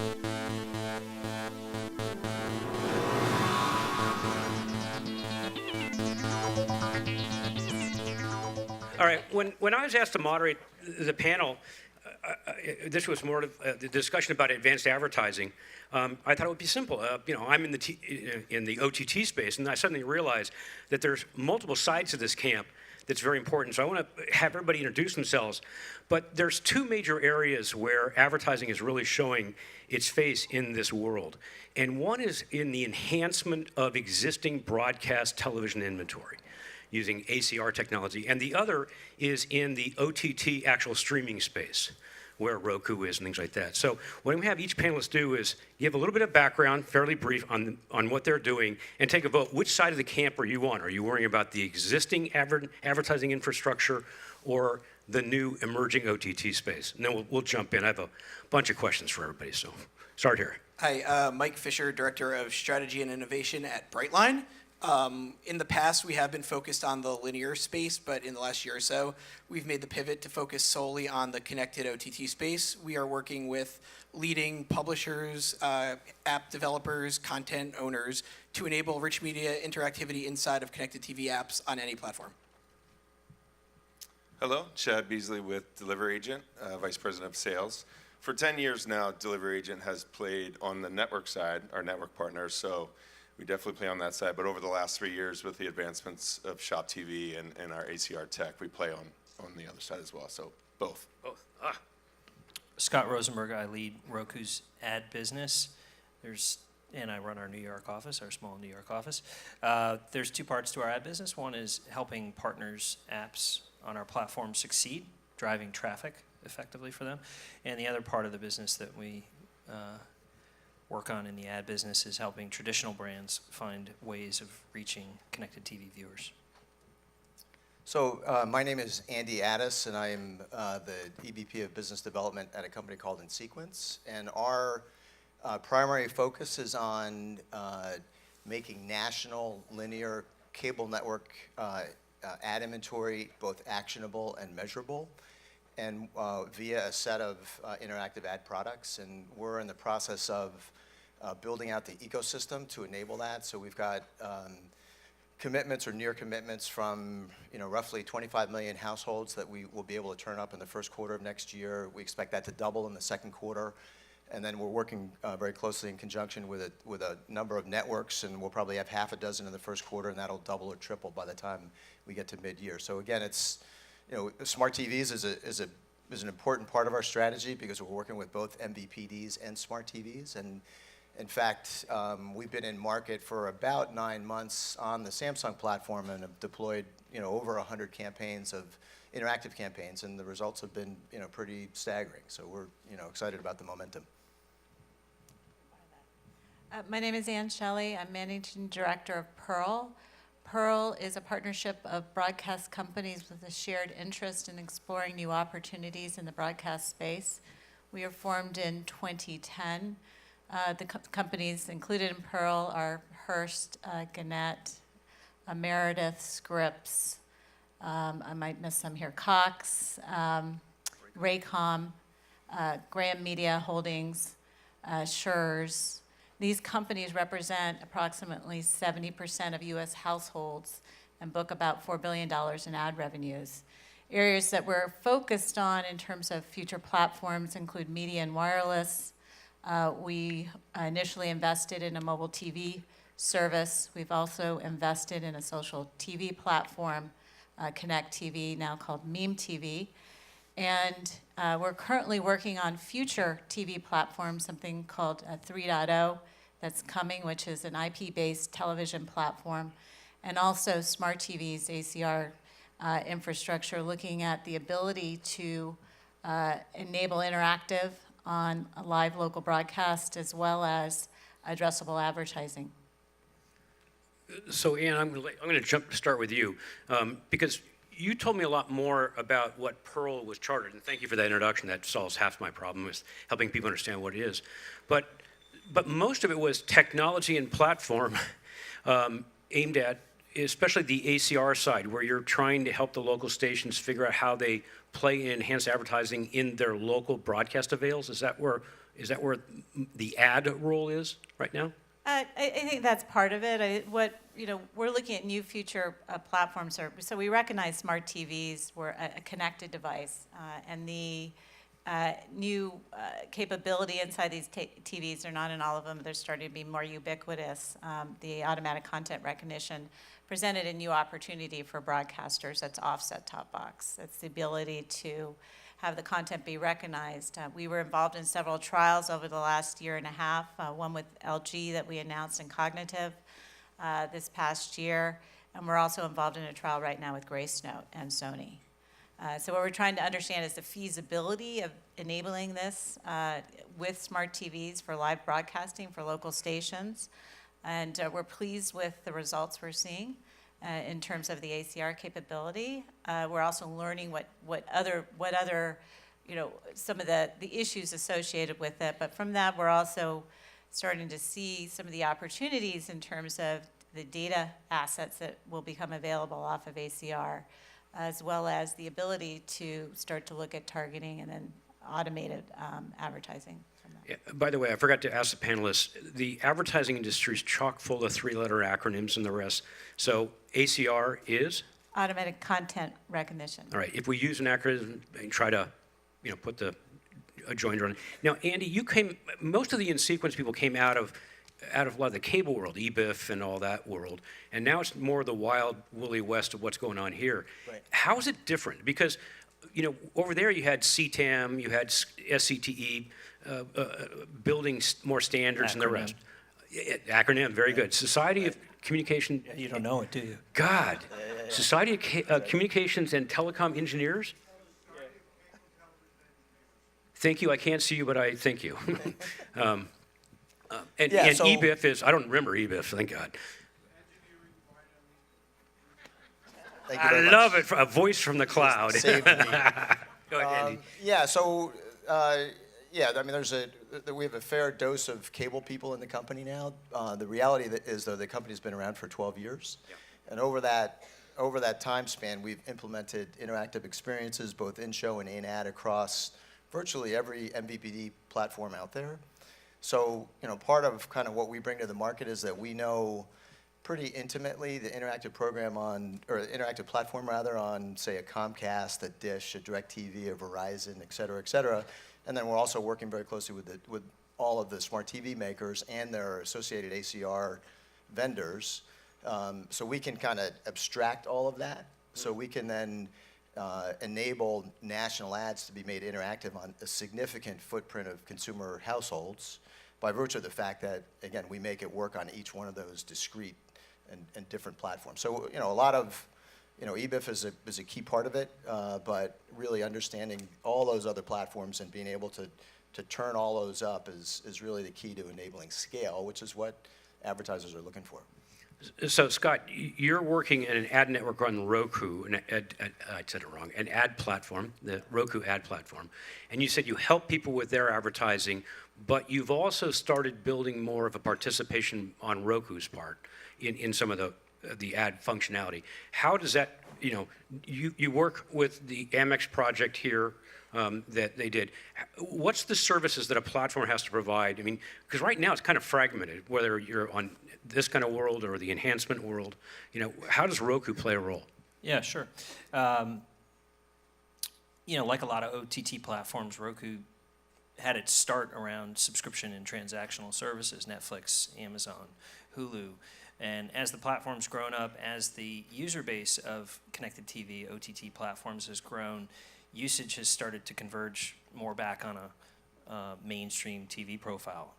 All right, when I was asked to moderate the panel, this was more of the discussion about advanced advertising. I thought it would be simple. I'm in the OTT space, and I suddenly realized that there's multiple sides to this camp that's very important. So I want to have everybody introduce themselves. But there's two major areas where advertising is really showing its face in this world. And one is in the enhancement of existing broadcast television inventory using ACR technology, and the other is in the OTT actual streaming space, where Roku is and things like that. So what we have each panelist do is give a little bit of background, fairly brief, on what they're doing, and take a vote. Which side of the camp are you on? Are you worrying about the existing advertising infrastructure or the new emerging OTT space? And then we'll jump in. I have a bunch of questions for everybody, so start here. Hi, Mike Fisher, Director of Strategy and Innovation at Brightline. In the past, we have been focused on the linear space, but in the last year or so, we've made the pivot to focus solely on the connected OTT space. We are working with leading publishers, app developers, content owners to enable rich media interactivity inside of connected TV apps on any platform. Hello, Chad Beasley with Delivery Agent, Vice President of Sales. For 10 years now, Delivery Agent has played on the network side, our network partners, so we definitely play on that side, but over the last 3 years with the advancements of Shop TV and our ACR tech, we play on the other side as well, so both. Both. Scott Rosenberg, I lead Roku's ad business. And I run our New York office, our small New York office. There's two parts to our ad business. One is helping partners' apps on our platform succeed, driving traffic effectively for them. And the other part of the business that we work on in the ad business is helping traditional brands find ways of reaching connected TV viewers. So my name is Andy Addis, and I am the EVP of Business Development at a company called InSequence. And our primary focus is on making national linear cable network ad inventory both actionable and measurable, and via a set of interactive ad products. And we're in the process of building out the ecosystem to enable that. So we've got commitments or near commitments from roughly 25 million households that we will be able to turn up in the first quarter of next year. We expect that to double in the second quarter. And then we're working very closely in conjunction with a number of networks, and we'll probably have half a dozen in the first quarter, and that'll double or triple by the time we get to mid-year. So again, it's smart TVs is an important part of our strategy because we're working with both MVPDs and smart TVs. And in fact, we've been in market for about 9 months on the Samsung platform and have deployed over 100 campaigns of interactive campaigns, and the results have been pretty staggering. So we're excited about the momentum. My name is Ann Shelley. I'm Managing Director of Pearl. Pearl is a partnership of broadcast companies with a shared interest in exploring new opportunities in the broadcast space. We were formed in 2010. The companies included in Pearl are Hearst, Gannett, Meredith, Scripps, I might miss some here, Cox, Raycom, Graham Media Holdings, Schurz. These companies represent approximately 70% of U.S. households and book about $4 billion in ad revenues. Areas that we're focused on in terms of future platforms include media and wireless. We initially invested in a mobile TV service. We've also invested in a social TV platform, Connect TV, now called Meme TV. And we're currently working on future TV platforms, something called 3.0 that's coming, which is an IP-based television platform, and also smart TVs, ACR infrastructure, looking at the ability to enable interactive on a live local broadcast as well as addressable advertising. So, Ann, I'm going to start with you because you told me a lot more about what Pearl was chartered, and thank you for that introduction. That solves half my problem with helping people understand what it is. But most of it was technology and platform aimed at, especially the ACR side, where you're trying to help the local stations figure out how they play in enhanced advertising in their local broadcast avails. Is that where Is that where the ad role is right now? I think that's part of it. We're looking at new future platforms. So we recognize smart TVs were a connected device, and the new capability inside these TVs, they're not in all of them, they're starting to be more ubiquitous. The automatic content recognition presented a new opportunity for broadcasters that's off set-top box. That's the ability to have the content be recognized. We were involved in several trials over the last year and a half, one with LG that we announced in Cognitive this past year, and we're also involved in a trial right now with Gracenote and Sony. So what we're trying to understand is the feasibility of enabling this with smart TVs for live broadcasting for local stations, and we're pleased with the results we're seeing. In terms of the ACR capability, we're also learning what other some of the issues associated with it. But from that, we're also starting to see some of the opportunities in terms of the data assets that will become available off of ACR, as well as the ability to start to look at targeting and then automated advertising. Yeah, by the way, I forgot to ask the panelists, the advertising industry is chock full of three-letter acronyms and the rest. So ACR is? Automatic content recognition. All right, if we use an acronym and try to, put a joiner on it. Now, Andy, most of the in-sequence people came out of a lot of the cable world, eBIF and all that world, and now it's more the wild, woolly west of what's going on here. Right. How is it different? Because, over there you had CTAM, you had SCTE, building more standards and the rest. Acronym, very good. Society of Communication. You don't know it, do you? God. Society of Communications and Telecom Engineers? Thank you. I can't see you, but I thank you. And eBIF is, I don't remember eBIF, thank God. Thank you I very love much. it, a voice from the cloud. Saved me. Go ahead, Andy. We have a fair dose of cable people in the company now. The reality is, though, the company's been around for 12 years. Yeah. And over that time span, we've implemented interactive experiences, both in-show and in-ad, across virtually every MVPD platform out there. So, part of kind of what we bring to the market is that we know pretty intimately the interactive interactive platform on, say, a Comcast, a Dish, a DirecTV, a Verizon, et cetera. And then we're also working very closely with all of the smart TV makers and their associated ACR vendors. So we can kind of abstract all of that. So we can then enable national ads to be made interactive on a significant footprint of consumer households by virtue of the fact that, again, we make it work on each one of those discrete and different platforms. So, a lot of, eBIF is a key part of it, but really understanding all those other platforms and being able to turn all those up is really the key to enabling scale, which is what advertisers are looking for. So, Scott, you're working in an ad network on Roku, I said it wrong, an ad platform, the Roku ad platform, and you said you help people with their advertising, but you've also started building more of a participation on Roku's part in some of the ad functionality. How does that, you work with the Amex project here that they did. What's the services that a platform has to provide? I mean, because right now it's kind of fragmented, whether you're on this kind of world or the enhancement world. How does Roku play a role? Yeah, sure. Like a lot of OTT platforms, Roku had its start around subscription and transactional services, Netflix, Amazon, Hulu. And as the platform's grown up, as the user base of connected TV, OTT platforms has grown, usage has started to converge more back on a mainstream TV profile.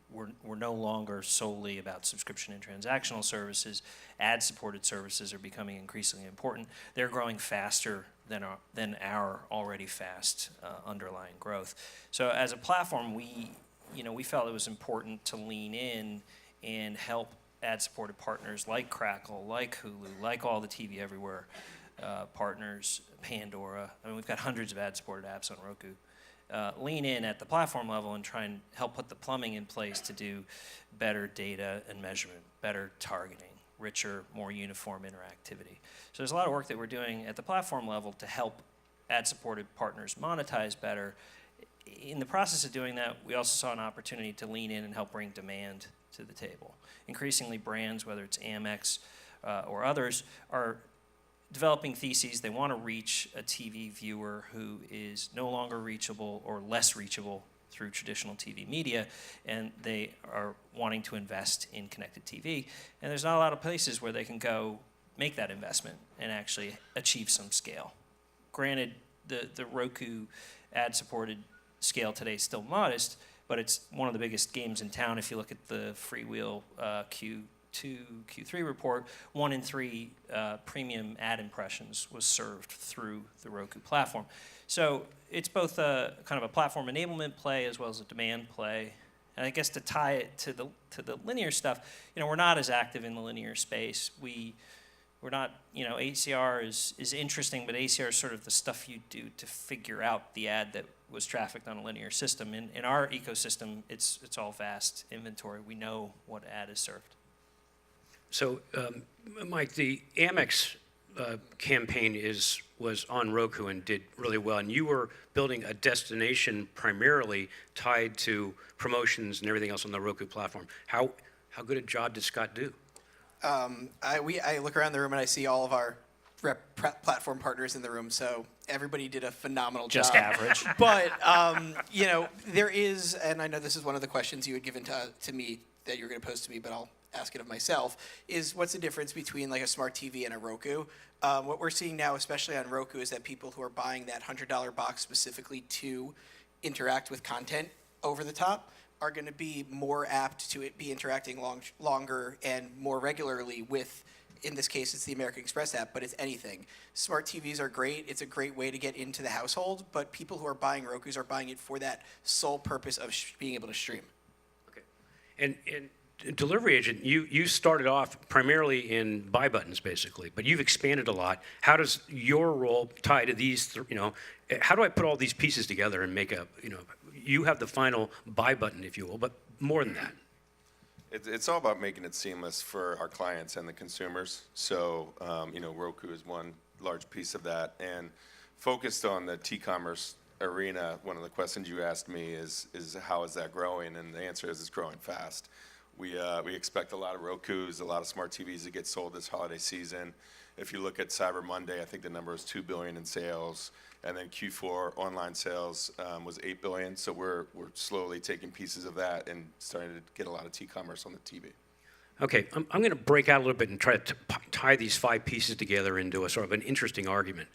We're no longer solely about subscription and transactional services. Ad-supported services are becoming increasingly important. They're growing faster than our already fast underlying growth. So as a platform, we felt it was important to lean in and help ad-supported partners like Crackle, like Hulu, like all the TV Everywhere partners, Pandora. I mean, we've got hundreds of ad-supported apps on Roku. Lean in at the platform level and try and help put the plumbing in place to do better data and measurement, better targeting, richer, more uniform interactivity. So there's a lot of work that we're doing at the platform level to help ad-supported partners monetize better in the process of doing that, we also saw an opportunity to lean in and help bring demand to the table. Increasingly, brands, whether it's Amex or others, are developing theses. They want to reach a TV viewer who is no longer reachable or less reachable through traditional TV media, and they are wanting to invest in connected TV. And there's not a lot of places where they can go make that investment and actually achieve some scale. Granted, the Roku ad-supported scale today is still modest, but it's one of the biggest games in town. If you look at the Freewheel Q2, Q3 report, 1 in 3 premium ad impressions was served through the Roku platform. So it's both a kind of a platform enablement play as well as a demand play. And I guess to tie it to the linear stuff, we're not as active in the linear space. We're not, ACR is interesting, but ACR is sort of the stuff you do to figure out the ad that was trafficked on a linear system. In our ecosystem, it's all vast inventory. We know what ad is served. So, Mike, the Amex campaign was on Roku and did really well, and you were building a destination primarily tied to promotions and everything else on the Roku platform. How good a job did Scott do? I look around the room and I see all of our platform partners in the room, so everybody did a phenomenal job. Just average. But, there is, and I know this is one of the questions you had given to me that you're going to pose to me, but I'll ask it of myself, is what's the difference between like a smart TV and a Roku? What we're seeing now, especially on Roku, is that people who are buying that $100 box specifically to interact with content over the top are going to be more apt to be interacting longer and more regularly with, in this case, it's the American Express app, but it's anything. Smart TVs are great. It's a great way to get into the household, but people who are buying Rokus are buying it for that sole purpose of being able to stream. Okay. And Delivery Agent, you started off primarily in buy buttons, basically, but you've expanded a lot. How does your role tie to these, how do I put all these pieces together and make you have the final buy button, if you will, but more than that? It's all about making it seamless for our clients and the consumers. So, Roku is one large piece of that. And focused on the T-commerce arena, one of the questions you asked me is how is that growing? And the answer is it's growing fast. We expect a lot of Rokus, a lot of smart TVs to get sold this holiday season. If you look at Cyber Monday, I think the number is $2 billion in sales, and then Q4 online sales was $8 billion. So we're slowly taking pieces of that and starting to get a lot of T-commerce on the TV. Okay, I'm going to break out a little bit and try to tie these 5 pieces together into a sort of an interesting argument.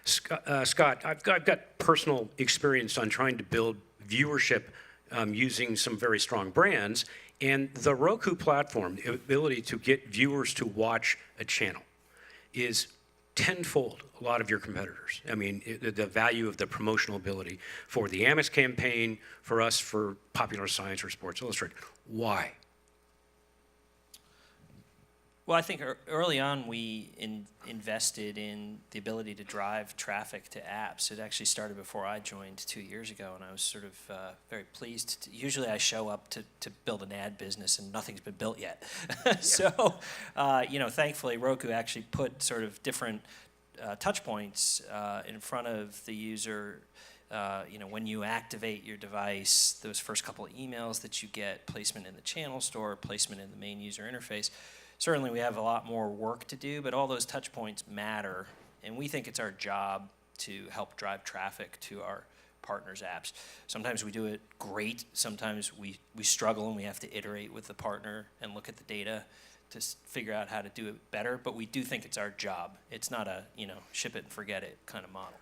Scott, I've got personal experience on trying to build viewership using some very strong brands, and the Roku platform, the ability to get viewers to watch a channel, is tenfold a lot of your competitors. I mean, the value of the promotional ability for the Amex campaign, for us, for Popular Science or Sports Illustrated. Why? Well, I think early on we invested in the ability to drive traffic to apps. It actually started before I joined 2 years ago, and I was sort of very pleased. Usually I show up to build an ad business, and nothing's been built yet. So, thankfully Roku actually put sort of different touch points in front of the user. When you activate your device, those first couple of emails that you get, placement in the channel store, placement in the main user interface. Certainly we have a lot more work to do, but all those touch points matter, and we think it's our job to help drive traffic to our partners' apps. Sometimes we do it great, sometimes we struggle and we have to iterate with the partner and look at the data to figure out how to do it better, but we do think it's our job. It's not a, ship it and forget it kind of model.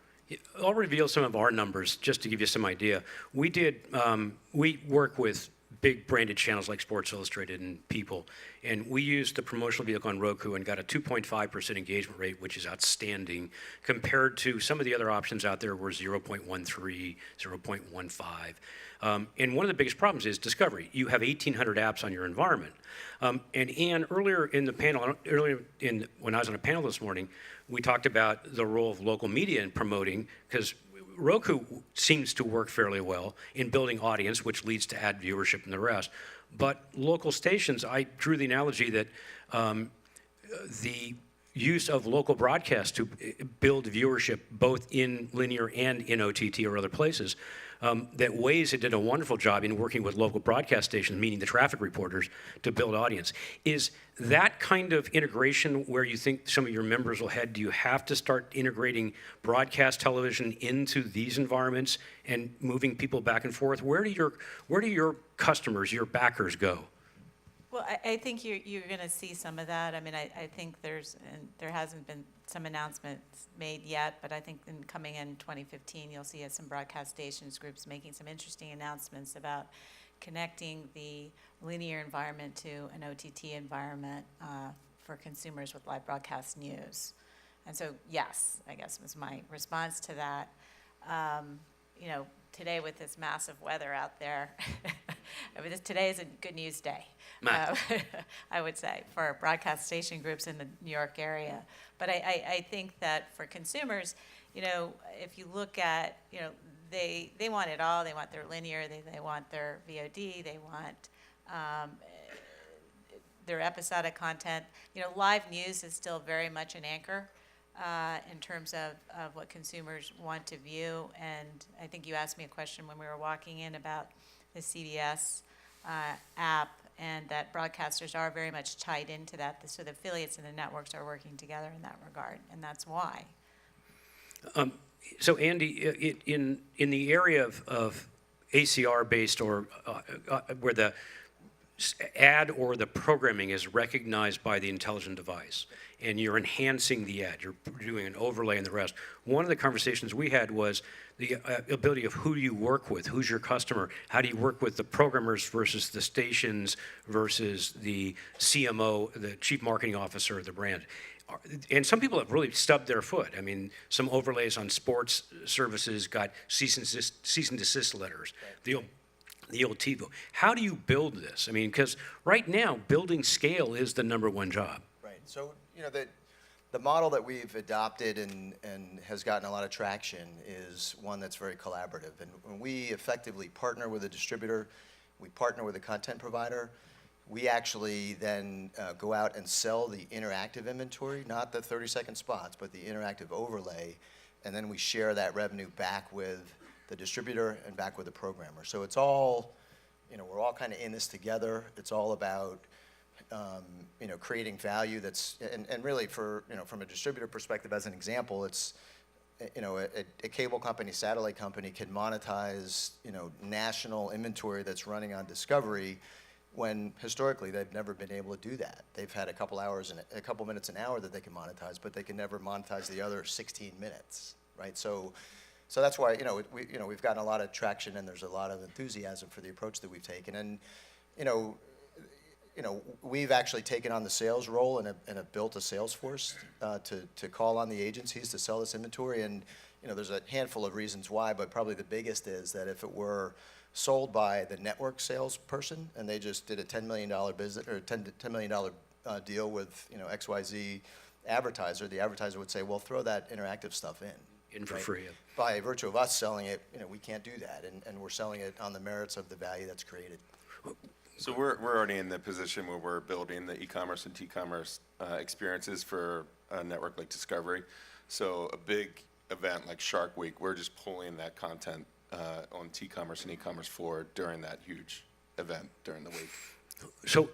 I'll reveal some of our numbers just to give you some idea. We work with big branded channels like Sports Illustrated and People, and we used the promotional vehicle on Roku and got a 2.5% engagement rate, which is outstanding, compared to some of the other options out there were 0.13, 0.15. And one of the biggest problems is discovery. You have 1,800 apps on your environment. And Ann, earlier in the panel, when I was on a panel this morning, we talked about the role of local media in promoting, because Roku seems to work fairly well in building audience, which leads to ad viewership and the rest. But local stations, I drew the analogy that the use of local broadcast to build viewership, both in linear and in OTT or other places, that Waze had did a wonderful job in working with local broadcast stations, meaning the traffic reporters, to build audience. Is that kind of integration where you think some of your members will head? Do you have to start integrating broadcast television into these environments and moving people back and forth? Where do your customers, your backers go? Well, I think you're going to see some of that. I mean, I think there hasn't been some announcements made yet, but I think coming in 2015, you'll see some broadcast stations groups making some interesting announcements about connecting the linear environment to an OTT environment for consumers with live broadcast news. And so, yes, I guess was my response to that. Today with this massive weather out there, today is a good news day, I would say, for broadcast station groups in the New York area. But I think that for consumers, if you look at, they want it all. They want their linear, they want their VOD, they want their episodic content. Live news is still very much an anchor in terms of what consumers want to view. And I think you asked me a question when we were walking in about the CBS app, and that broadcasters are very much tied into that. So the affiliates and the networks are working together in that regard, and that's why. So Andy, in the area of ACR-based or where the ad or the programming is recognized by the intelligent device, and you're enhancing the ad, you're doing an overlay and the rest. One of the conversations we had was the ability of who do you work with, who's your customer, how do you work with the programmers versus the stations versus the CMO, the chief marketing officer of the brand. And some people have really stubbed their foot. I mean, some overlays on sports services got cease and desist letters. Right. The old TiVo. How do you build this? I mean, because right now, building scale is the #1 job. Right. So, the model that we've adopted and has gotten a lot of traction is one that's very collaborative. And when we effectively partner with a distributor, we partner with a content provider, we actually then go out and sell the interactive inventory, not the 30-second spots, but the interactive overlay, and then we share that revenue back with the distributor and back with the programmer. So it's all, we're all kind of in this together. It's all about, creating value that's, and really for, from a distributor perspective, as an example, it's, a cable company, satellite company can monetize, national inventory that's running on Discovery when historically they've never been able to do that. They've had a couple minutes an hour that they can monetize, but they can never monetize the other 16 minutes, right? So that's why, we've gotten a lot of traction and there's a lot of enthusiasm for the approach that we've taken. And, we've actually taken on the sales role and have built a sales force to call on the agencies to sell this inventory. And, there's a handful of reasons why, but probably the biggest is that if it were sold by the network salesperson and they just did a $10 million business or $10 million deal with, XYZ advertiser, the advertiser would say, well, throw that interactive stuff in For right? free. By virtue of us selling it, we can't do that, and we're selling it on the merits of the value that's created. So we're already in the position where we're building the e-commerce and t-commerce experiences for a network like Discovery. So a big event like Shark Week, we're just pulling that content on t-commerce and e-commerce forward during that huge event during the week. So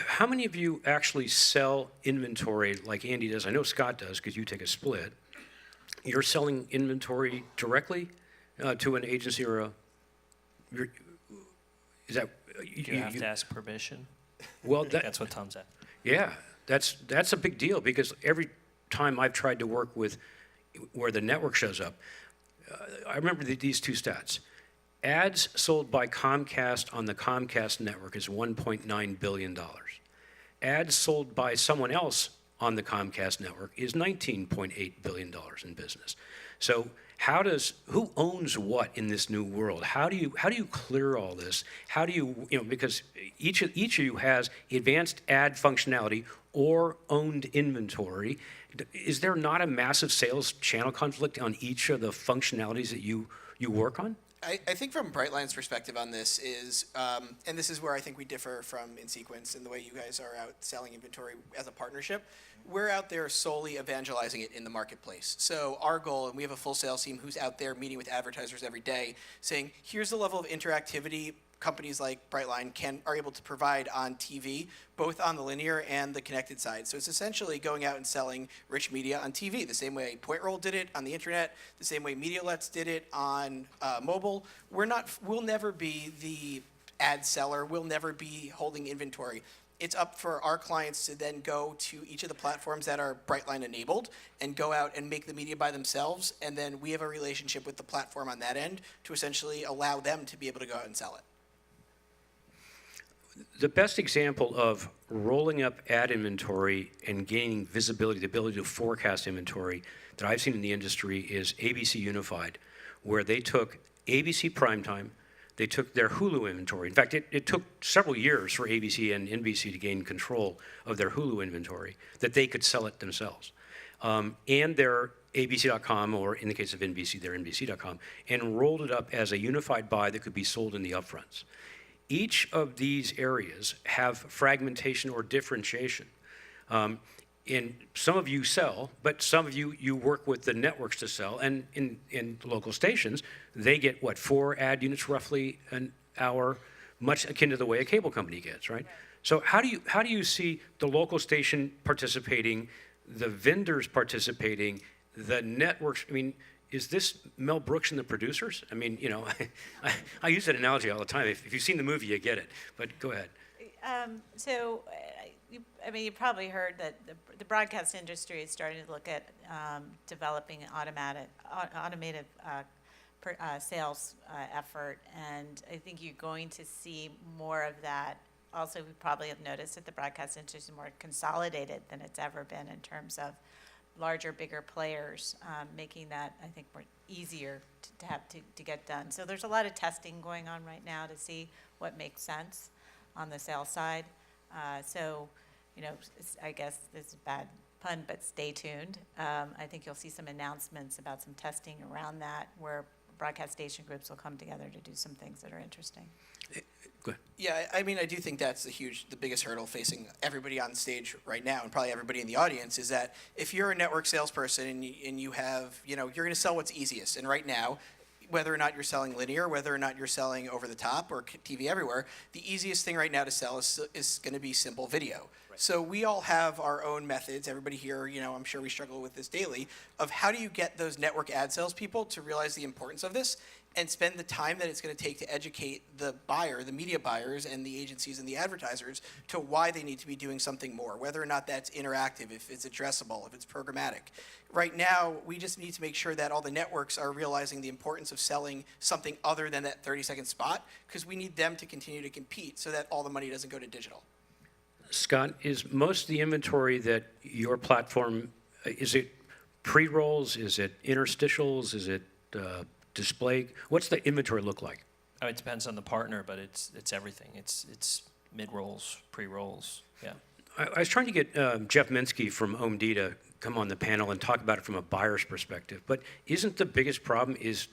how many of you actually sell inventory like Andy does? I know Scott does because you take a split. You're selling inventory directly to an agency or is that? You have to ask permission. Well, That's what Tom's at. Yeah, that's a big deal because every time I've tried to work with where the network shows up, I remember these two stats. Ads sold by Comcast on the Comcast network is $1.9 billion. Ads sold by someone else on the Comcast network is $19.8 billion in business. So who owns what in this new world? How do you clear all this? How do you because each of you has advanced ad functionality or owned inventory. Is there not a massive sales channel conflict on each of the functionalities that you work on? I think from Brightline's perspective on this is, and this is where I think we differ from InSequence in the way you guys are out selling inventory as a partnership. We're out there solely evangelizing it in the marketplace. So our goal, and we have a full sales team who's out there meeting with advertisers every day, saying, here's the level of interactivity companies like Brightline are able to provide on TV, both on the linear and the connected side. So it's essentially going out and selling rich media on TV, the same way Point Roll did it on the internet, the same way Medialets did it on mobile. We'll never be the ad seller. We'll never be holding inventory. It's up for our clients to then go to each of the platforms that are Brightline enabled and go out and make the media by themselves. And then we have a relationship with the platform on that end to essentially allow them to be able to go out and sell it. The best example of rolling up ad inventory and gaining visibility, the ability to forecast inventory that I've seen in the industry is ABC Unified, where they took ABC Primetime, they took their Hulu inventory. In fact, it took several years for ABC and NBC to gain control of their Hulu inventory, that they could sell it themselves. And their ABC.com, or in the case of NBC, their NBC.com, and rolled it up as a unified buy that could be sold in the upfronts. Each of these areas have fragmentation or differentiation. And some of you sell, but some of you work with the networks to sell. And in local stations, they get, 4 ad units roughly an hour, much akin to the way a cable company gets, right? So how do you see the local station participating, the vendors participating, the networks? I mean, is this Mel Brooks and the producers? I mean, I use that analogy all the time. If you've seen the movie, you get it. But go ahead. You probably heard that the broadcast industry is starting to look at developing an automated sales effort, and I think you're going to see more of that. Also, we probably have noticed that the broadcast industry is more consolidated than it's ever been in terms of larger, bigger players, making that, I think, more easier to get done. So there's a lot of testing going on right now to see what makes sense on the sales side. I guess this is a bad pun, but stay tuned. I think you'll see some announcements about some testing around that where broadcast station groups will come together to do some things that are interesting. Go ahead. Yeah, I mean, I do think that's the biggest hurdle facing everybody on stage right now, and probably everybody in the audience, is that if you're a network salesperson and you have, you're going to sell what's easiest. And right now, whether or not you're selling linear, whether or not you're selling over the top or TV everywhere, the easiest thing right now to sell is going to be simple video. Right. So we all have our own methods. Everybody here, I'm sure we struggle with this daily, of how do you get those network ad salespeople to realize the importance of this and spend the time that it's going to take to educate the buyer, the media buyers and the agencies and the advertisers to why they need to be doing something more, whether or not that's interactive, if it's addressable, if it's programmatic. Right now, we just need to make sure that all the networks are realizing the importance of selling something other than that 30-second spot, because we need them to continue to compete so that all the money doesn't go to digital. Scott, is most of the inventory that your platform, is it pre-rolls, is it interstitials, is it display? What's the inventory look like? Oh, it depends on the partner, but it's everything. It's mid-rolls, pre-rolls, yeah. I was trying to get Jeff Minsky from OMD to come on the panel and talk about it from a buyer's perspective. But isn't the biggest problem is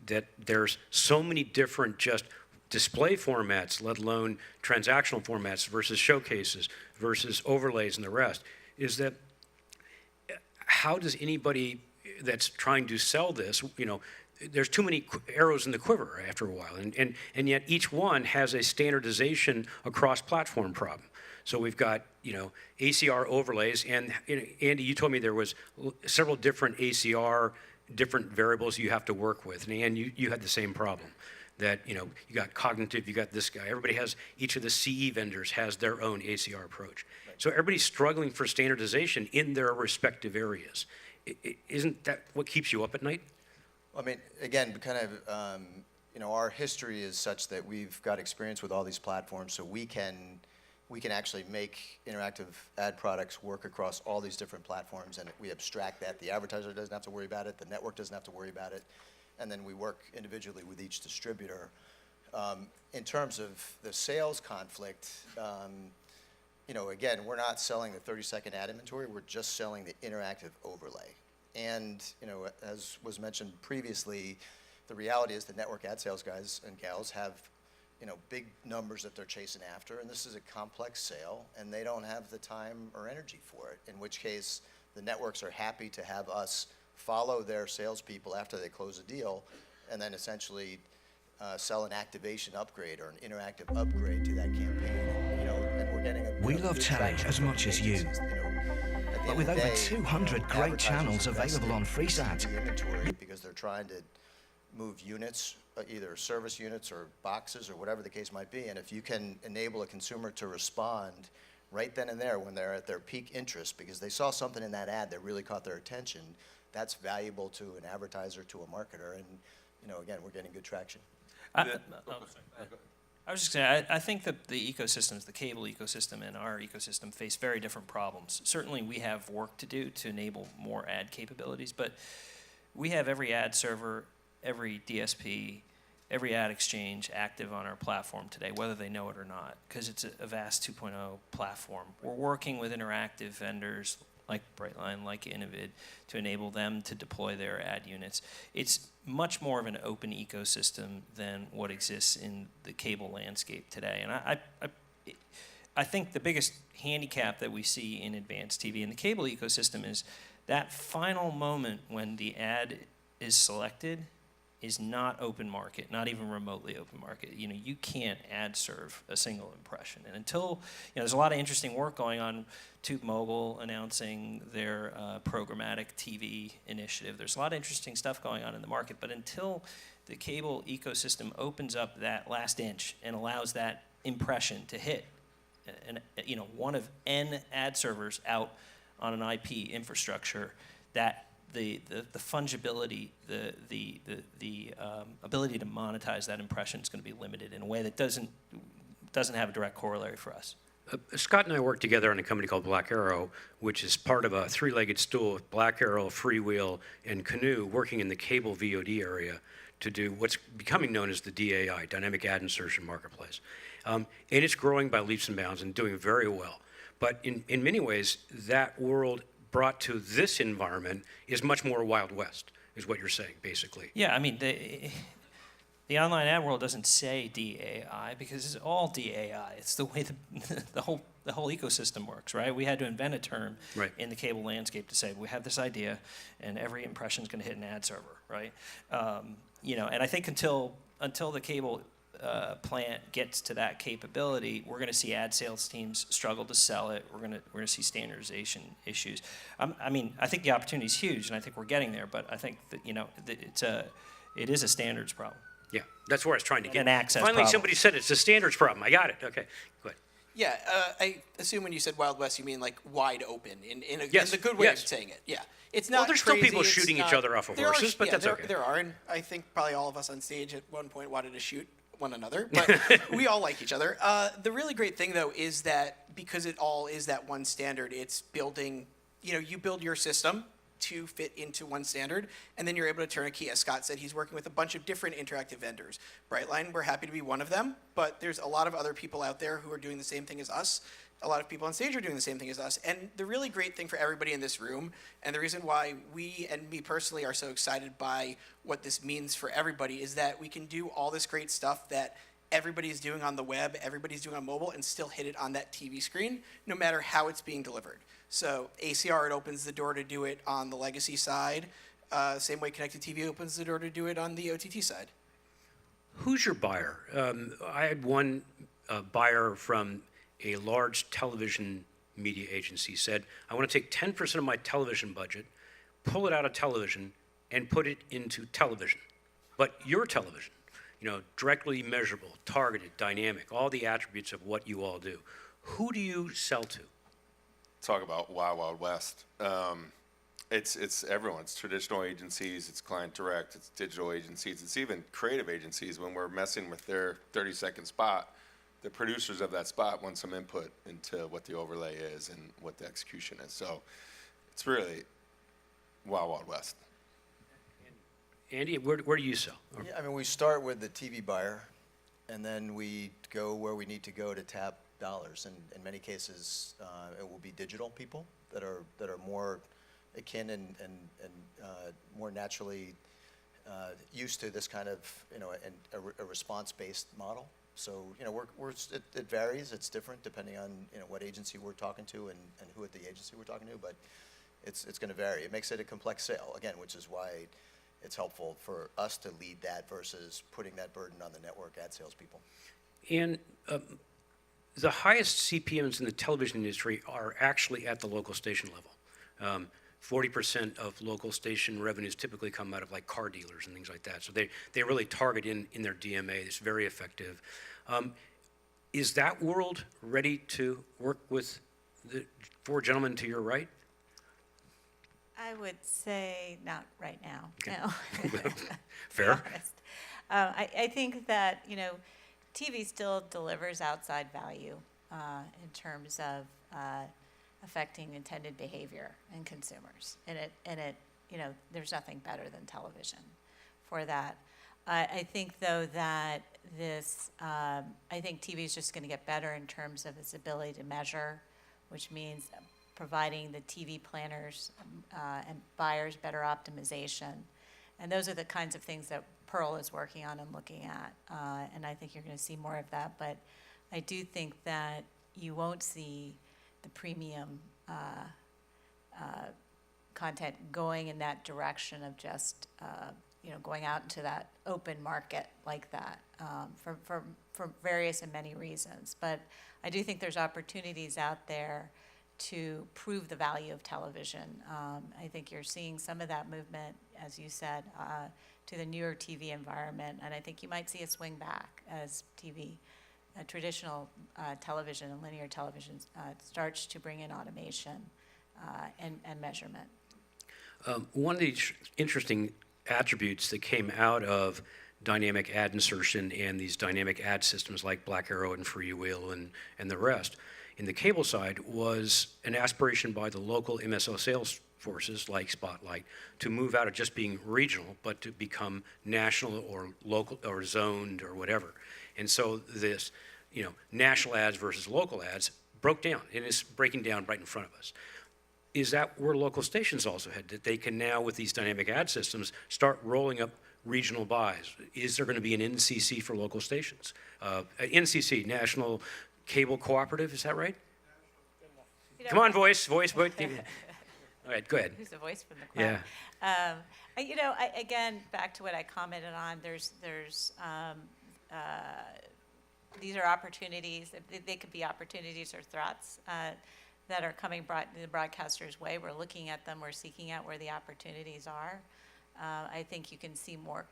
that there's so many different just display formats, let alone transactional formats versus showcases versus overlays and the rest, is that how does anybody that's trying to sell this, there's too many arrows in the quiver after a while, and yet each one has a standardization across platform problem. So we've got ACR overlays, and Andy, you told me there was several different ACR, different variables you have to work with, and you had the same problem. That you got cognitive, you got this guy. Everybody has, each of the CE vendors has their own ACR approach. Right. So everybody's struggling for standardization in their respective areas. Isn't that what keeps you up at night? I mean, again, kind of, our history is such that we've got experience with all these platforms, so we can actually make interactive ad products work across all these different platforms, and we abstract that. The advertiser doesn't have to worry about it, the network doesn't have to worry about it, and then we work individually with each distributor. In terms of the sales conflict, again, we're not selling the 30-second ad inventory, we're just selling the interactive overlay. And, as was mentioned previously, the reality is the network ad sales guys and gals have, big numbers that they're chasing after, and this is a complex sale, and they don't have the time or energy for it, in which case the networks are happy to have us follow their salespeople after they close a deal, and then essentially sell an activation upgrade or an interactive upgrade to that campaign. And we're getting We love good telly traction as from much as the you. agencies, at the But end with of the over day, 200 great advertisers channels invest available in on FreeSat. TV inventory because they're trying to move units, either service units or boxes or whatever the case might be. And if you can enable a consumer to respond right then and there when they're at their peak interest because they saw something in that ad that really caught their attention, that's valuable to an advertiser, to a marketer. And, again, we're getting good traction. I was just saying, I think that the ecosystems, the cable ecosystem and our ecosystem face very different problems. Certainly we have work to do to enable more ad capabilities, but we have every ad server, every DSP, every ad exchange active on our platform today, whether they know it or not, because it's a vast 2.0 platform. We're working with interactive vendors like Brightline, like Innovid, to enable them to deploy their ad units. It's much more of an open ecosystem than what exists in the cable landscape today. And I think the biggest handicap that we see in advanced TV in the cable ecosystem is that final moment when the ad is selected is not open market, not even remotely open market. You can't ad serve a single impression. And until, there's a lot of interesting work going on. Tube Mobile announcing their programmatic TV initiative. There's a lot of interesting stuff going on in the market, but until the cable ecosystem opens up that last inch and allows that impression to hit, one of N ad servers out on an IP infrastructure, that the fungibility, the ability to monetize that impression is going to be limited in a way that doesn't have a direct corollary for us. Scott and I work together on a company called Black Arrow, which is part of a three-legged stool with Black Arrow, Freewheel, and Canoe, working in the cable VOD area to do what's becoming known as the DAI, Dynamic Ad Insertion Marketplace. And it's growing by leaps and bounds and doing very well. But in many ways, that world brought to this environment is much more Wild West, is what you're saying, basically. Yeah, I mean, the online ad world doesn't say DAI because it's all DAI. It's the way the whole ecosystem works, right? We had to invent a term in the cable landscape to say we have this idea, and every impression is going to hit an ad server, right? And I think until the cable plant gets to that capability, we're going to see ad sales teams struggle to sell it. We're going to see standardization issues. I think the opportunity is huge, and I think we're getting there. But I think that it is a standards problem. Yeah, that's where I was trying to get. An access Finally, problem. somebody said it's a standards problem. I got it. Okay, go ahead. Yeah, I assume when you said Wild West, you mean like wide open in Yes, the good way yes. of saying it. Yeah, it's not. Well, there's still crazy, people it's shooting each not- other off of there are- horses, but yeah, that's there, okay. There are, and I think probably all of us on stage at one point wanted to shoot one another, but we all like each other. The really great thing though is that because it all is that one standard, it's building. You build your system to fit into one standard, and then you're able to turn a key. As Scott said, he's working with a bunch of different interactive vendors. Brightline, we're happy to be one of them, but there's a lot of other people out there who are doing the same thing as us. A lot of people on stage are doing the same thing as us. And the really great thing for everybody in this room, and the reason why we and me personally are so excited by what this means for everybody, is that we can do all this great stuff that everybody's doing on the web, everybody's doing on mobile, and still hit it on that TV screen, no matter how it's being delivered. So ACR, it opens the door to do it on the legacy side. Same way connected TV opens the door to do it on the OTT side. Who's your buyer? I had one buyer from a large television media agency said, I want to take 10% of my television budget, pull it out of television, and put it into television. But your television, directly measurable, targeted, dynamic, all the attributes of what you all do. Who do you sell to? Talk about Wild Wild West. It's everyone. It's traditional agencies, it's client direct, it's digital agencies, it's even creative agencies. When we're messing with their 30-second spot, the producers of that spot want some input into what the overlay is and what the execution is. So it's really Wild Wild West. Andy, where do you sell? Yeah, we start with the TV buyer, and then we go where we need to go to tap dollars. And in many cases, it will be digital people that are more akin and more naturally used to this kind of, a response-based model. So, it varies, it's different depending on, what agency we're talking to and who at the agency we're talking to, but it's going to vary. It makes it a complex sale, again, which is why it's helpful for us to lead that versus putting that burden on the network ad salespeople. And the highest CPMs in the television industry are actually at the local station level. 40% of local station revenues typically come out of like car dealers and things like that. So they really target in their DMA. It's very effective. Is that world ready to work with the four gentlemen to your right? I would say not right now, no. Fair. To be honest. I think that, TV still delivers outside value in terms of affecting intended behavior in consumers. And there's nothing better than television for that. I think, though, that I think TV is just going to get better in terms of its ability to measure, which means providing the TV planners and buyers better optimization. And those are the kinds of things that Pearl is working on and looking at. And I think you're going to see more of that. But I do think that you won't see the premium content going in that direction of just going out into that open market like that for various and many reasons. But I do think there's opportunities out there to prove the value of television. I think you're seeing some of that movement, as you said, to the newer TV environment, and I think you might see a swing back as traditional television and linear television starts to bring in automation and measurement. One of the interesting attributes that came out of dynamic ad insertion and these dynamic ad systems like Black Arrow and Freewheel and the rest in the cable side was an aspiration by the local MSO sales forces like Spotlight to move out of just being regional, but to become national or local or zoned or whatever. And so this, national ads versus local ads broke down, and it's breaking down right in front of us. Is that where local stations also head? That they can now, with these dynamic ad systems, start rolling up regional buys? Is there going to be an NCC for local stations? NCC, National Cable Cooperative, is that right? Come on, voice. All right, go ahead. Who's the voice from the crowd? Yeah. Again, back to what I commented on, these are opportunities. They could be opportunities or threats that are coming the broadcaster's way. We're looking at them. We're seeking out where the opportunities are. I think you can see more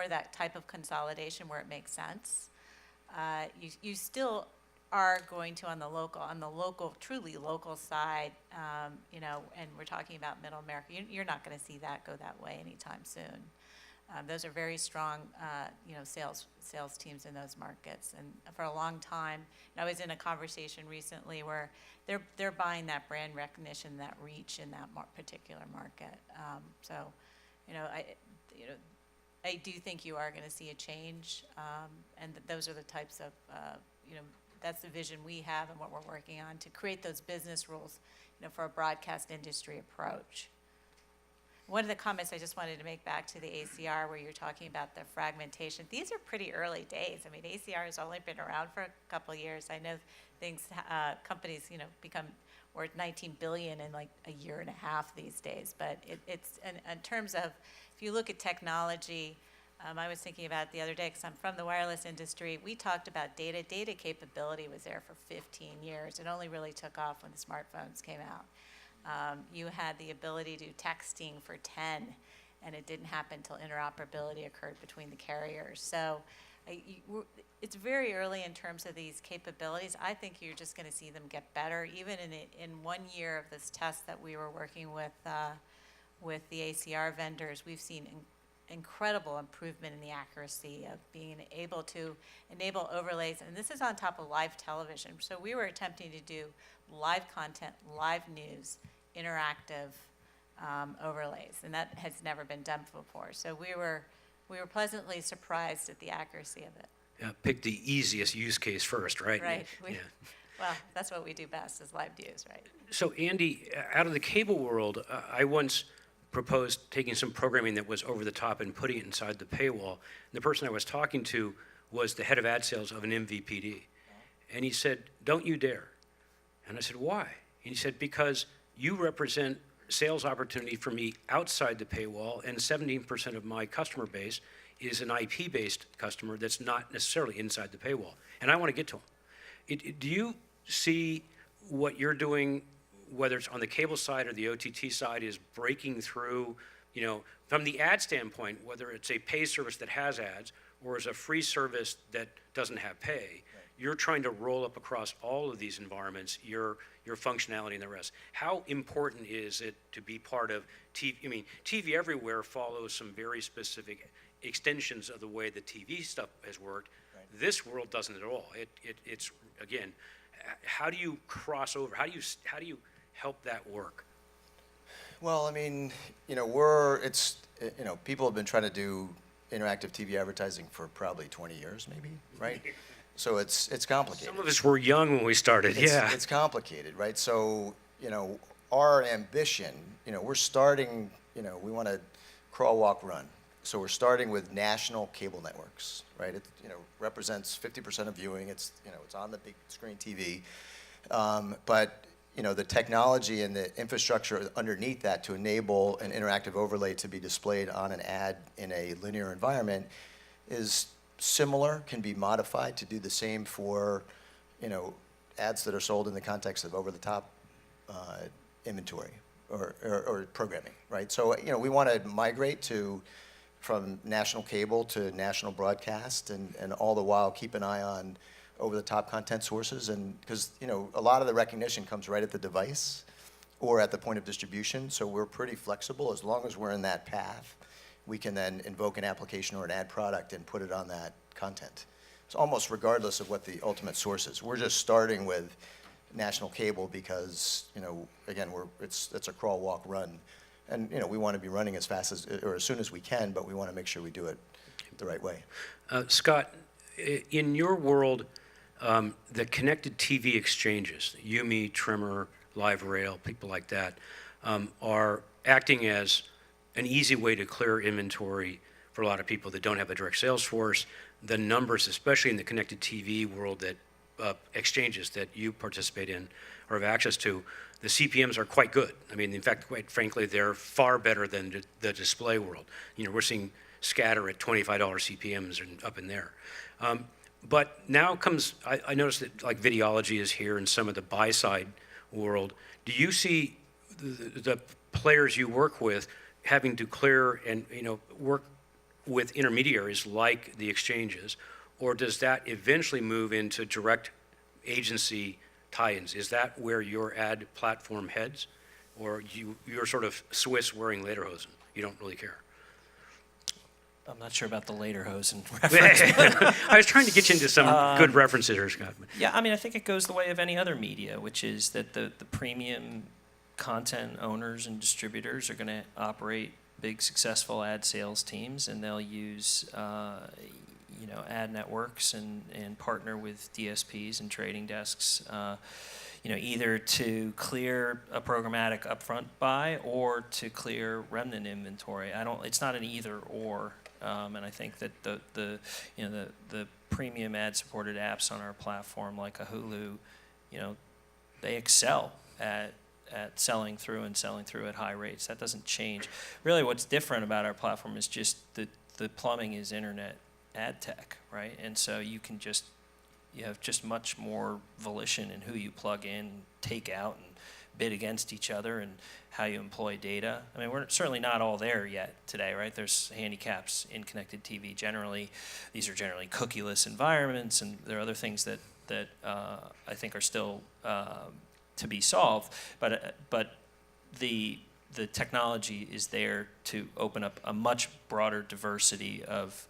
of that type of consolidation where it makes sense. You still are going to on the local, truly local side, and we're talking about Middle America. You're not going to see that go that way anytime soon. Those are very strong, sales teams in those markets. And for a long time, I was in a conversation recently where they're buying that brand recognition, that reach in that particular market. I do think you are going to see a change, and those are the types of, that's the vision we have and what we're working on to create those business rules, for a broadcast industry approach. One of the comments I just wanted to make back to the ACR where you're talking about the fragmentation, these are pretty early days. I mean, ACR has only been around for a couple of years. I know companies, become worth $19 billion in like a year and a half these days. But it's in terms of, if you look at technology, I was thinking about it the other day because I'm from the wireless industry. We talked about data. Data capability was there for 15 years. It only really took off when the smartphones came out. You had the ability to do texting for 10, and it didn't happen until interoperability occurred between the carriers. So it's very early in terms of these capabilities. I think you're just going to see them get better. Even in 1 year of this test that we were working with the ACR vendors, we've seen incredible improvement in the accuracy of being able to enable overlays. And this is on top of live television. So we were attempting to do live content, live news, interactive overlays, and that has never been done before. So we were pleasantly surprised at the accuracy of it. Yeah, pick the easiest use case first, right? Right. Yeah. Well, that's what we do best is live news, right? So Andy, out of the cable world, I once proposed taking some programming that was over the top and putting it inside the paywall. And the person I was talking to was the head of ad sales of an MVPD. And he said, "Don't you dare." And I said, "Why?" And he said, "Because you represent sales opportunity for me outside the paywall, and 17% of my customer base is an IP-based customer that's not necessarily inside the paywall, and I want to get to them." Do you see what you're doing, whether it's on the cable side or the OTT side, is breaking through, from the ad standpoint, whether it's a pay service that has ads or is a free service that doesn't have pay? You're trying to roll up across all of these environments, your functionality and the rest. How important is it to be part of TV? I mean, TV Everywhere follows some very specific extensions of the way the TV stuff has worked. Right. This world doesn't at all. It's again, how do you cross over? How do you help that work? Well, I mean, people have been trying to do interactive TV advertising for probably 20 years, maybe, right? So it's complicated. Some of us were young when we started, yeah. It's complicated, right? So, our ambition, we're starting, we want to crawl, walk, run. So we're starting with national cable networks, right? It, represents 50% of viewing. It's, it's on the big screen TV. But, the technology and the infrastructure underneath that to enable an interactive overlay to be displayed on an ad in a linear environment is similar, can be modified to do the same for, ads that are sold in the context of over-the-top inventory or programming, right? So, we want to migrate from national cable to national broadcast and all the while keep an eye on over-the-top content sources, and because, a lot of the recognition comes right at the device or at the point of distribution, so we're pretty flexible. As long as we're in that path, we can then invoke an application or an ad product and put it on that content. It's almost regardless of what the ultimate source is. We're just starting with national cable because, again, it's a crawl, walk, run. And, we want to be running as fast or as soon as we can, but we want to make sure we do it the right way. Scott, in your world, the connected TV exchanges, Yumi, Trimmer, Live Rail, people like that, are acting as an easy way to clear inventory for a lot of people that don't have a direct sales force. The numbers, especially in the connected TV world, that exchanges that you participate in or have access to, the CPMs are quite good. I mean, in fact, quite frankly, they're far better than the display world. We're seeing scatter at $25 CPMs and up in there. But now comes, I noticed that like Videology is here and some of the buy-side world. Do you see the players you work with having to clear and work with intermediaries like the exchanges, or does that eventually move into direct agency tie-ins? Is that where your ad platform heads, or you're sort of Swiss wearing lederhosen? You don't really care. I'm not sure about the lederhosen reference. I was trying to get you into some good references here, Scott. Yeah, I mean, I think it goes the way of any other media, which is that the premium content owners and distributors are going to operate big, successful ad sales teams, and they'll use ad networks and partner with DSPs and trading desks, either to clear a programmatic upfront buy or to clear remnant inventory. It's not an either or, and I think that the premium ad-supported apps on our platform, like a Hulu, they excel at selling through at high rates. That doesn't change. Really, what's different about our platform is just the plumbing is internet ad tech, right? And so you have just much more volition in who you plug in, take out, and bid against each other, and how you employ data. I mean, we're certainly not all there yet today, right? There's handicaps in connected TV generally. These are generally cookieless environments, and there are other things that I think are still to be solved, but the technology is there to open up a much broader diversity of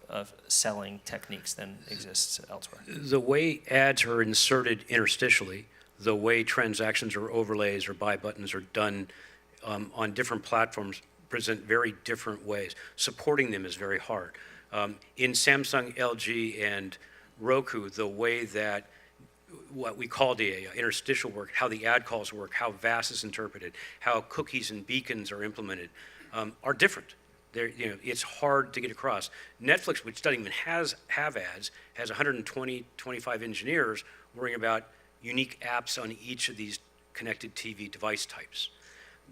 selling techniques than exists elsewhere. The way ads are inserted interstitially, the way transactions or overlays or buy buttons are done on different platforms present very different ways. Supporting them is very hard. In Samsung, LG, and Roku, the way that what we call the interstitial work, how the ad calls work, how VAS is interpreted, how cookies and beacons are implemented. are different. It's hard to get across. Netflix, which doesn't even have ads, has 120, 25 engineers worrying about unique apps on each of these connected TV device types.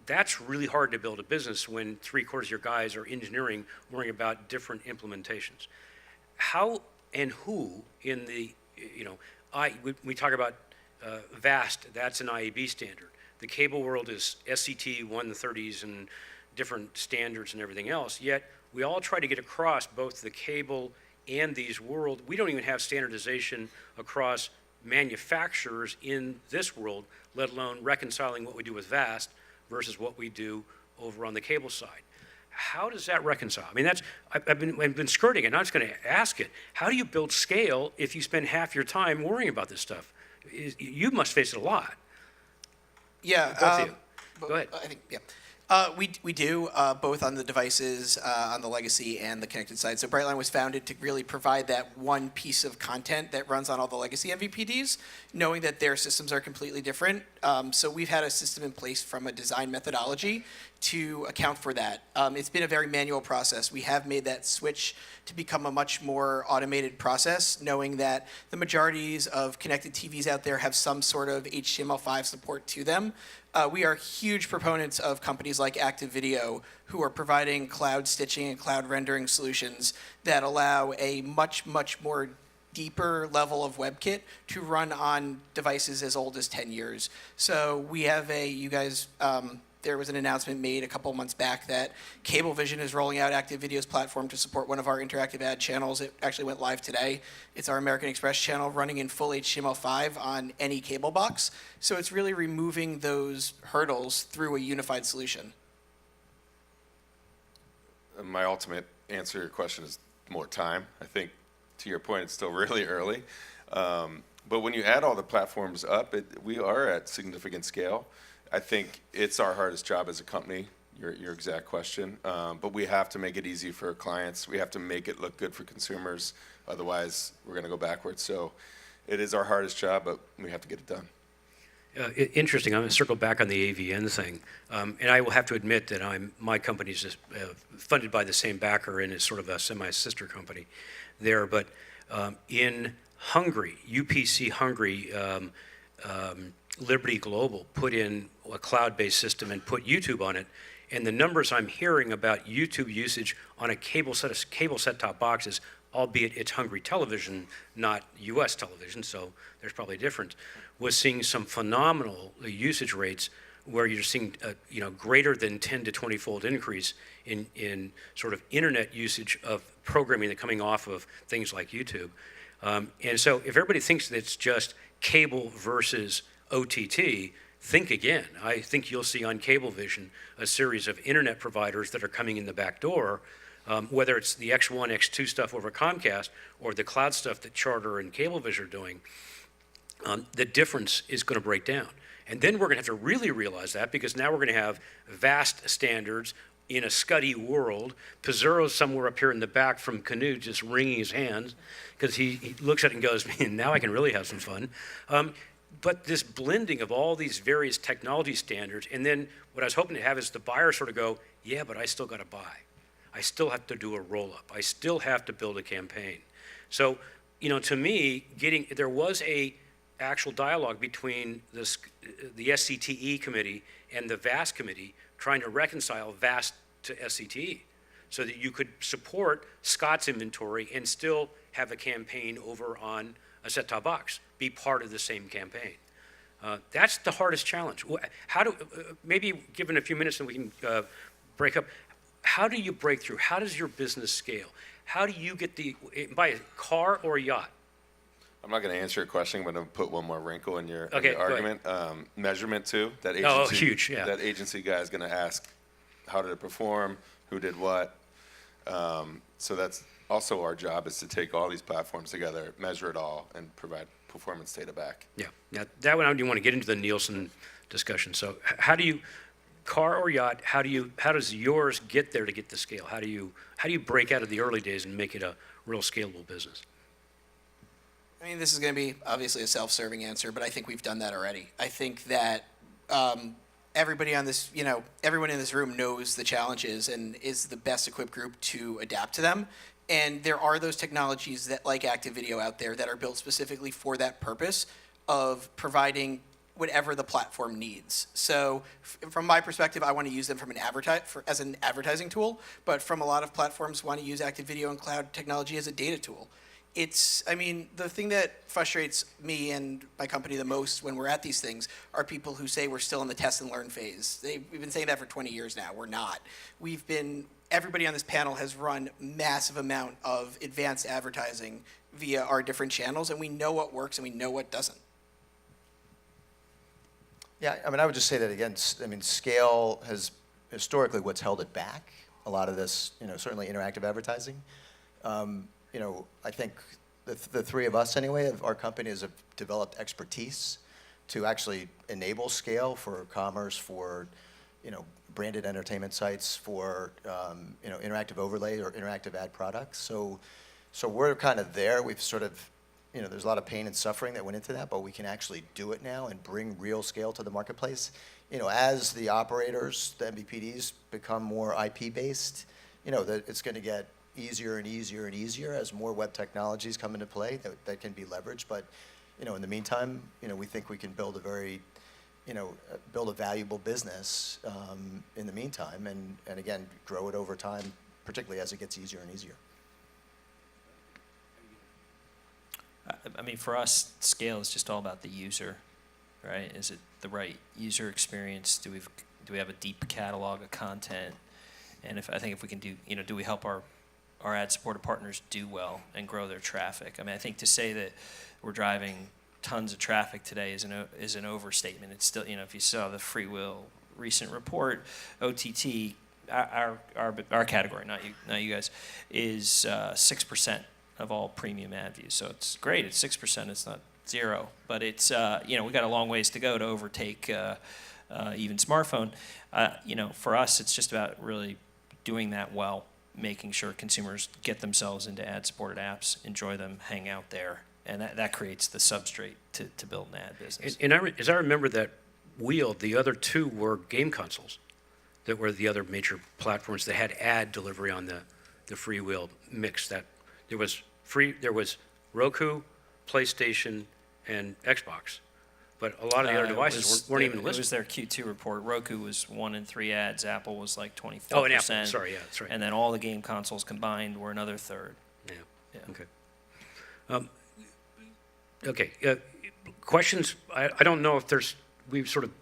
That's really hard to build a business when 3/4 of your guys are engineering, worrying about different implementations. How and who in the, we talk about VAST, that's an IAB standard. The cable world is SCT 130s and different standards and everything else, yet we all try to get across both the cable and these world. We don't even have standardization across manufacturers in this world, let alone reconciling what we do with VAST versus what we do over on the cable side. How does that reconcile? I mean, I've been skirting it, and I'm just going to ask it. How do you build scale if you spend half your time worrying about this stuff? You must face it a lot. Yeah. Both of you. Go ahead. I think, yeah. We do, both on the devices, on the legacy and the connected side. So Brightline was founded to really provide that one piece of content that runs on all the legacy MVPDs, knowing that their systems are completely different. So we've had a system in place from a design methodology to account for that. It's been a very manual process. We have made that switch to become a much more automated process, knowing that the majorities of connected TVs out there have some sort of HTML5 support to them. We are huge proponents of companies like Active Video, who are providing cloud stitching and cloud rendering solutions that allow a much, much more deeper level of WebKit to run on devices as old as 10 years. So we have there was an announcement made a couple months back that Cablevision is rolling out Active Video's platform to support one of our interactive ad channels. It actually went live today. It's our American Express channel running in full HTML5 on any cable box. So it's really removing those hurdles through a unified solution. My ultimate answer to your question is more time. I think, to your point, it's still really early. But when you add all the platforms up, we are at significant scale. I think it's our hardest job as a company, your exact question. But we have to make it easy for clients. We have to make it look good for consumers. Otherwise, we're going to go backwards. So it is our hardest job, but we have to get it done. Interesting. I'm going to circle back on the AVN thing. And I will have to admit that my company's funded by the same backer and is sort of a semi-sister company there. But in Hungary, UPC Hungary, Liberty Global put in a cloud-based system and put YouTube on it. And the numbers I'm hearing about YouTube usage on a cable set-top boxes, albeit it's Hungary television, not U.S. television, so there's probably a difference, was seeing some phenomenal usage rates where you're seeing greater than 10 to 20-fold increase in sort of internet usage of programming that coming off of things like YouTube. And so if everybody thinks that it's just cable versus OTT, think again. I think you'll see on Cablevision a series of internet providers that are coming in the back door, whether it's the X1, X2 stuff over Comcast or the cloud stuff that Charter and Cablevision are doing. The difference is going to break down. And then we're going to have to really realize that, because now we're going to have vast standards in a Scuddy world. Pizarro's somewhere up here in the back from Canoe just wringing his hands because he looks at it and goes, man, now I can really have some fun. But this blending of all these various technology standards, and then what I was hoping to have is the buyer sort of go, yeah, but I still got to buy. I still have to do a roll-up. I still have to build a campaign. So, to me, there was a actual dialogue between the SCTE committee and the VAST committee trying to reconcile VAST to SCTE so that you could support Scott's inventory and still have a campaign over on a set-top box, be part of the same campaign. That's the hardest challenge. Maybe given a few minutes and we can break up, how do you break through? How does your business scale? How do you buy a car or a yacht? I'm not going to answer your question. I'm going to put one more wrinkle in your Okay, argument. Measurement too. That agency, Oh, huge, yeah. That agency guy is going to ask, how did it perform? Who did what? So that's also our job, is to take all these platforms together, measure it all, and provide performance data back. Yeah. Now, that one I do want to get into the Nielsen discussion. So how do you, car or yacht, how does yours get there to get the scale? How do you break out of the early days and make it a real scalable business? I mean, this is going to be obviously a self-serving answer, but I think we've done that already. I think that everybody on this, everyone in this room knows the challenges and is the best equipped group to adapt to them. And there are those technologies that, like active video out there, that are built specifically for that purpose of providing whatever the platform needs. So from my perspective, I want to use them from as an advertising tool, but from a lot of platforms want to use active video and cloud technology as a data tool. The thing that frustrates me and my company the most when we're at these things are people who say we're still in the test and learn phase. We've been saying that for 20 years now. We're not. Everybody on this panel has run massive amount of advanced advertising via our different channels, and we know what works and we know what doesn't. Yeah, I would just say that again, scale has historically what's held it back. A lot of this, certainly interactive advertising. I think the three of us anyway, of our companies have developed expertise to actually enable scale for commerce, for, branded entertainment sites, for, interactive overlay or interactive ad products. So we're kind of there. We've sort of, there's a lot of pain and suffering that went into that, but we can actually do it now and bring real scale to the marketplace. As the operators, the MVPDs become more IP-based, that it's going to get easier and easier and easier as more web technologies come into play that can be leveraged. But, in the meantime, we think we can build a valuable business in the meantime and again, grow it over time, particularly as it gets easier and easier. For us, scale is just all about the user, right? Is it the right user experience? Do we have a deep catalog of content? And I think if we can do we help our ad-supported partners do well and grow their traffic? I think to say that we're driving tons of traffic today is an overstatement. It's still, if you saw the FreeWheel recent report, OTT, our category, not you guys, is 6% of all premium ad views. So it's great. It's 6%. It's not 0, but it's we got a long ways to go to overtake even smartphone. For us, it's just about really doing that well, making sure consumers get themselves into ad-supported apps, enjoy them, hang out there, and that creates the substrate to build an ad business. And as I remember that wheel, the other two were game consoles that were the other major platforms that had ad delivery on the FreeWheel mix. That there was Roku, PlayStation, and Xbox. But a lot of the other devices weren't even listed. It was their Q2 report. Roku was 1 in 3 ads. Apple was like 24%. Oh, and Apple. Sorry, yeah, that's right. And then all the game consoles combined were another third. Yeah. Okay. Questions? I don't know if we've sort of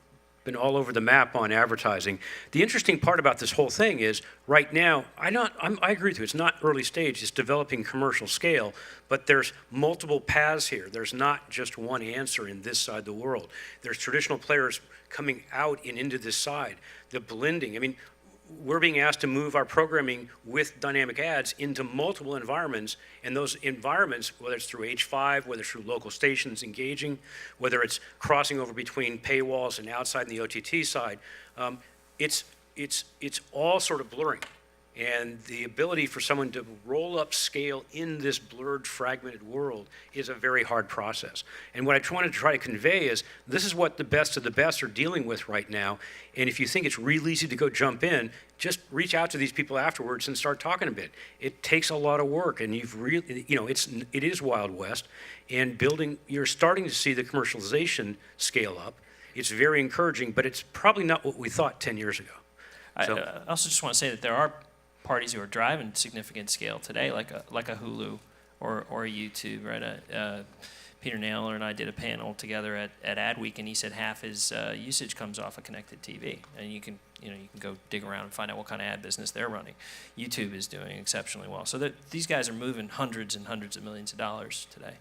been all over the map on advertising. The interesting part about this whole thing is right now, I agree with you, it's not early stage, it's developing commercial scale, but there's multiple paths here. There's not just one answer in this side of the world. There's traditional players coming out and into this side. The blending, we're being asked to move our programming with dynamic ads into multiple environments, and those environments, whether it's through H5, whether it's through local stations engaging, whether it's crossing over between paywalls and outside in the OTT side, it's all sort of blurring. And the ability for someone to roll up scale in this blurred, fragmented world is a very hard process. And what I wanted to try to convey is this is what the best of the best are dealing with right now. And if you think it's really easy to go jump in, just reach out to these people afterwards and start talking a bit. It takes a lot of work, and it is Wild West. And you're starting to see the commercialization scale up. It's very encouraging, but it's probably not what we thought 10 years ago. I also just want to say that there are parties who are driving significant scale today, like a Hulu or a YouTube, right? Peter Naylor and I did a panel together at Adweek, and he said half his usage comes off a connected TV, and you can go dig around and find out what kind of ad business they're running. YouTube is doing exceptionally well, so these guys are moving hundreds and hundreds of millions of dollars today.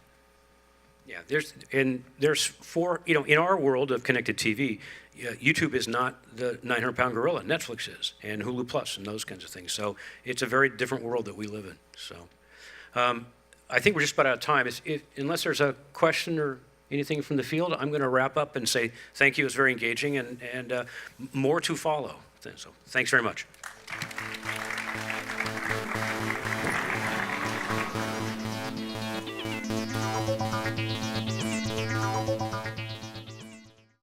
Yeah, there's four, in our world of connected TV, YouTube is not the 900-pound gorilla. Netflix is, and Hulu Plus, and those kinds of things. So it's a very different world that we live in. So I think we're just about out of time. Unless there's a question or anything from the field, I'm going to wrap up and say thank you. It's very engaging, and more to follow. So thanks very much.